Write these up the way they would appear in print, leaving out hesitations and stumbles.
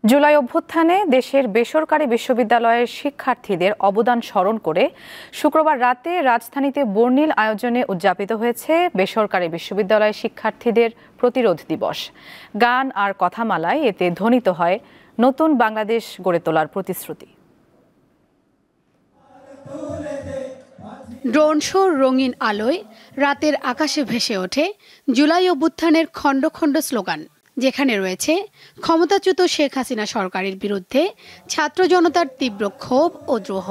জুলাই অভ্যুত্থানে দেশের বেসরকারি বিশ্ববিদ্যালয়ের শিক্ষার্থীদের অবদান স্মরণ করে শুক্রবার রাতে রাজধানীতে বর্ণিল আয়োজনে উদযাপিত হয়েছে বেসরকারি বিশ্ববিদ্যালয়ের শিক্ষার্থীদের প্রতিরোধ দিবস। গান আর কথামালায় এতে ধ্বনিত হয় নতুন বাংলাদেশ গড়ে তোলার প্রতিশ্রুতি। ড্রোন শোর রঙিন আলোয় রাতের আকাশে ভেসে ওঠে জুলাই অভ্যুত্থানের খণ্ড খণ্ড স্লোগান, যেখানে রয়েছে ক্ষমতাচ্যুত শেখ হাসিনা সরকারের বিরুদ্ধে ছাত্র জনতার তীব্র ক্ষোভ ও দ্রোহ।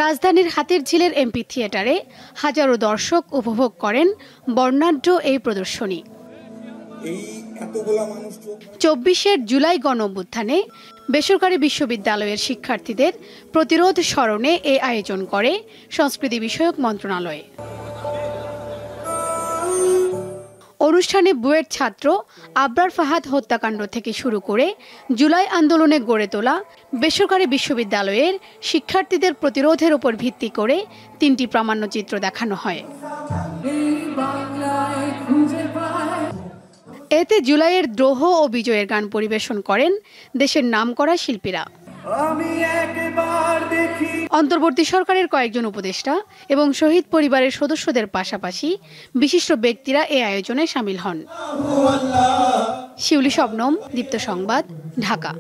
রাজধানীর হাতিরঝিলের এমপি থিয়েটারে হাজারো দর্শক উপভোগ করেন বর্ণাঢ্য এই প্রদর্শনী। ২৪ জুলাই গণঅভ্যুত্থানে বেসরকারি বিশ্ববিদ্যালয়ের শিক্ষার্থীদের প্রতিরোধ স্মরণে এই আয়োজন করে সংস্কৃতি বিষয়ক মন্ত্রণালয়। অনুষ্ঠানে বুয়েট ছাত্র আবরার ফাহাদ হত্যাকাণ্ড থেকে শুরু করে জুলাই আন্দোলনে গড়ে তোলা বেসরকারি বিশ্ববিদ্যালয়ের শিক্ষার্থীদের প্রতিরোধের উপর ভিত্তি করে ৩টি প্রামাণ্যচিত্র দেখানো হয়। এতে জুলাইয়ের দ্রোহ ও বিজয়ের গান পরিবেশন করেন দেশের নামকরা শিল্পীরা। অন্তর্বর্তী সরকারের কয়েকজন উপদেষ্টা এবং শহীদ পরিবারের সদস্যদের পাশাপাশি বিশিষ্ট ব্যক্তিরা এই আয়োজনে শামিল হন। শিউলি শবনম, দীপ্ত সংবাদ, ঢাকা।